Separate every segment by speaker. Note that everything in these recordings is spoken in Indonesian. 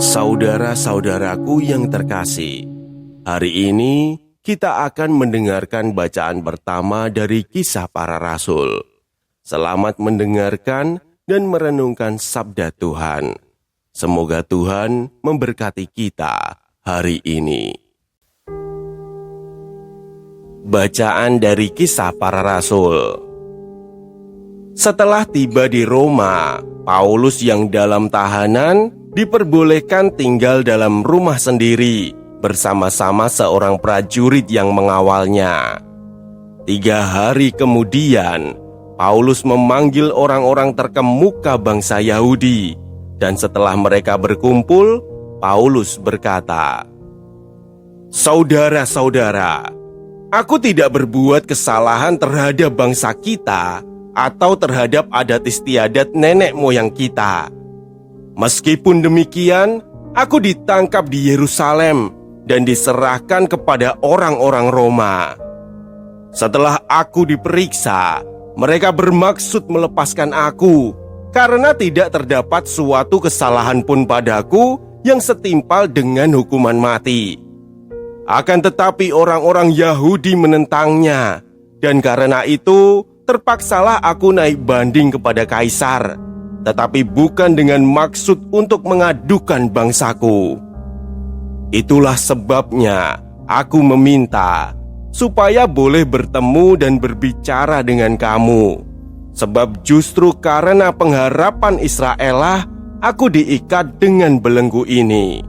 Speaker 1: Saudara-saudaraku yang terkasih, hari ini kita akan mendengarkan bacaan pertama dari Kisah Para Rasul. Selamat mendengarkan dan merenungkan sabda Tuhan. Semoga Tuhan memberkati kita hari ini. Bacaan dari Kisah Para Rasul. Setelah tiba di Roma, Paulus yang dalam tahanan diperbolehkan tinggal dalam rumah sendiri bersama-sama seorang prajurit yang mengawalnya. 3 hari kemudian, Paulus memanggil orang-orang terkemuka bangsa Yahudi, dan setelah mereka berkumpul, Paulus berkata, "Saudara-saudara, aku tidak berbuat kesalahan terhadap bangsa kita atau terhadap adat istiadat nenek moyang kita. Meskipun demikian, aku ditangkap di Yerusalem dan diserahkan kepada orang-orang Roma. Setelah aku diperiksa, mereka bermaksud melepaskan aku karena tidak terdapat suatu kesalahan pun padaku yang setimpal dengan hukuman mati. Akan tetapi orang-orang Yahudi menentangnya, dan karena itu terpaksalah aku naik banding kepada Kaisar, tetapi bukan dengan maksud untuk mengadukan bangsaku. Itulah sebabnya aku meminta supaya boleh bertemu dan berbicara dengan kamu, sebab justru karena pengharapan Israel lah aku diikat dengan belenggu ini."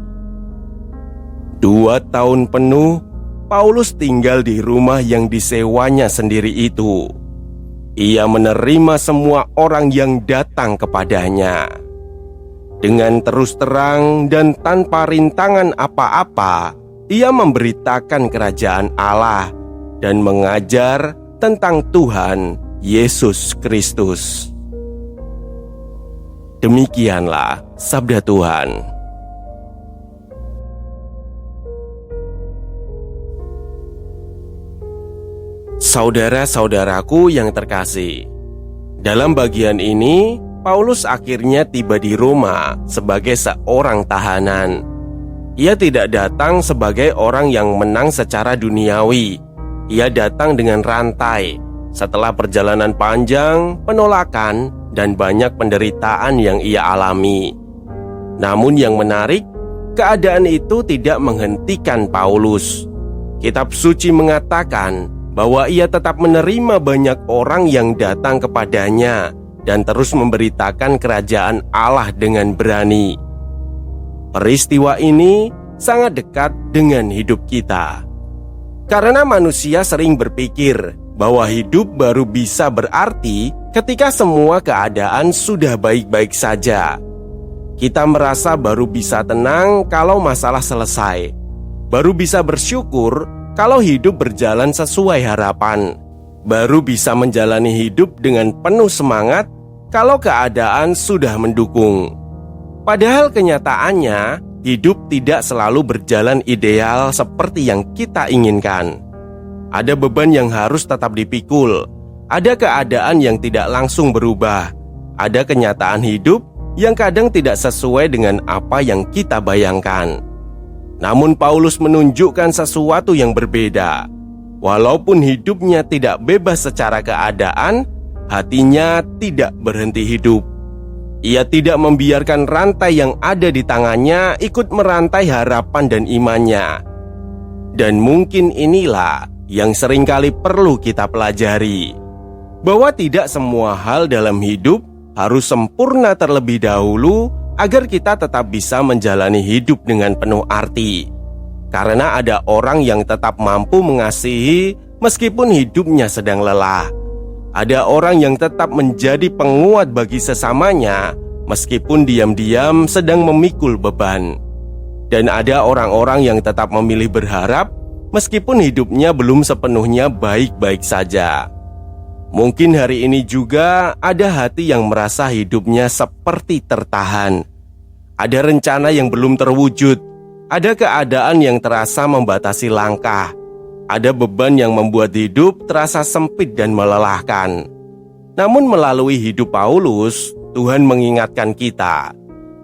Speaker 1: 2 tahun penuh Paulus tinggal di rumah yang disewanya sendiri itu. Ia menerima semua orang yang datang kepadanya. Dengan terus terang dan tanpa rintangan apa-apa, ia memberitakan kerajaan Allah dan mengajar tentang Tuhan Yesus Kristus. Demikianlah sabda Tuhan. Saudara-saudaraku yang terkasih, dalam bagian ini Paulus akhirnya tiba di Roma sebagai seorang tahanan. Ia tidak datang sebagai orang yang menang secara duniawi. Ia datang dengan rantai setelah perjalanan panjang, penolakan, dan banyak penderitaan yang ia alami. Namun yang menarik, keadaan itu tidak menghentikan Paulus. Kitab suci mengatakan bahwa ia tetap menerima banyak orang yang datang kepadanya dan terus memberitakan kerajaan Allah dengan berani. Peristiwa ini sangat dekat dengan hidup kita, karena manusia sering berpikir bahwa hidup baru bisa berarti ketika semua keadaan sudah baik-baik saja. Kita merasa baru bisa tenang kalau masalah selesai, baru bisa bersyukur kalau hidup berjalan sesuai harapan, baru bisa menjalani hidup dengan penuh semangat kalau keadaan sudah mendukung. Padahal kenyataannya, hidup tidak selalu berjalan ideal seperti yang kita inginkan. Ada beban yang harus tetap dipikul, ada keadaan yang tidak langsung berubah, ada kenyataan hidup yang kadang tidak sesuai dengan apa yang kita bayangkan. Namun Paulus menunjukkan sesuatu yang berbeda. Walaupun hidupnya tidak bebas secara keadaan, hatinya tidak berhenti hidup. Ia tidak membiarkan rantai yang ada di tangannya ikut merantai harapan dan imannya. Dan mungkin inilah yang seringkali perlu kita pelajari, bahwa tidak semua hal dalam hidup harus sempurna terlebih dahulu agar kita tetap bisa menjalani hidup dengan penuh arti. Karena ada orang yang tetap mampu mengasihi meskipun hidupnya sedang lelah. Ada orang yang tetap menjadi penguat bagi sesamanya meskipun diam-diam sedang memikul beban. Dan ada orang-orang yang tetap memilih berharap meskipun hidupnya belum sepenuhnya baik-baik saja. Mungkin hari ini juga ada hati yang merasa hidupnya seperti tertahan. Ada rencana yang belum terwujud. Ada keadaan yang terasa membatasi langkah. Ada beban yang membuat hidup terasa sempit dan melelahkan. Namun melalui hidup Paulus, Tuhan mengingatkan kita,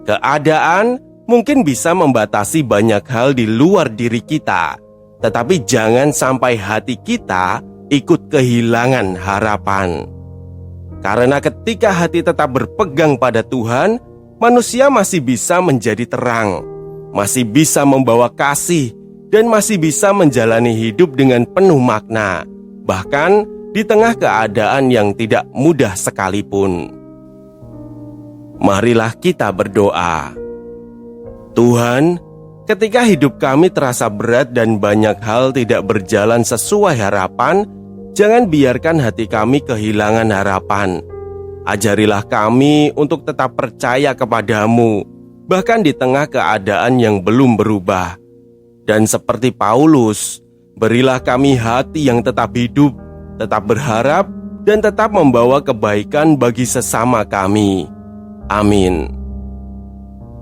Speaker 1: keadaan mungkin bisa membatasi banyak hal di luar diri kita, tetapi jangan sampai hati kita ikut kehilangan harapan. Karena ketika hati tetap berpegang pada Tuhan, manusia masih bisa menjadi terang, masih bisa membawa kasih, dan masih bisa menjalani hidup dengan penuh makna, bahkan di tengah keadaan yang tidak mudah sekalipun. Marilah kita berdoa. Tuhan, ketika hidup kami terasa berat dan banyak hal tidak berjalan sesuai harapan, jangan biarkan hati kami kehilangan harapan. Ajarilah kami untuk tetap percaya kepadamu, bahkan di tengah keadaan yang belum berubah. Dan seperti Paulus, berilah kami hati yang tetap hidup, tetap berharap, dan tetap membawa kebaikan bagi sesama kami. Amin.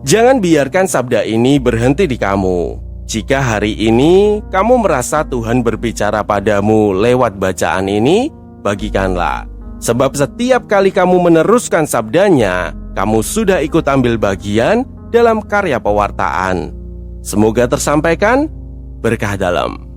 Speaker 1: Jangan biarkan sabda ini berhenti di kamu. Jika hari ini kamu merasa Tuhan berbicara padamu lewat bacaan ini, bagikanlah. Sebab setiap kali kamu meneruskan sabdanya, kamu sudah ikut ambil bagian dalam karya pewartaan. Semoga tersampaikan berkah dalam.